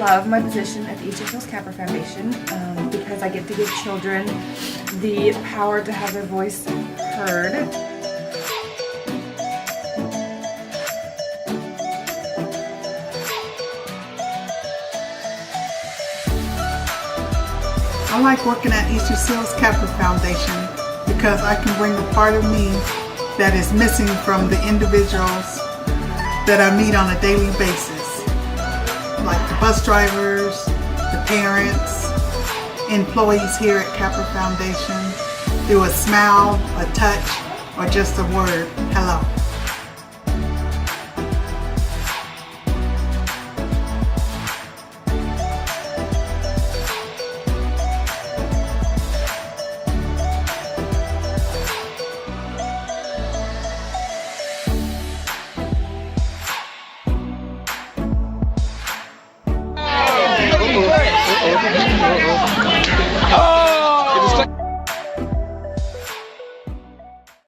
love my position at the Easterseals Capper Foundation because I get to give children the power to have their voice heard. I like working at Easterseals Capper Foundation because I can bring a part of me that is missing from the individuals that I meet on a daily basis, like the bus drivers, the parents, employees here at Capper Foundation, through a smile, a touch, or just a word, hello.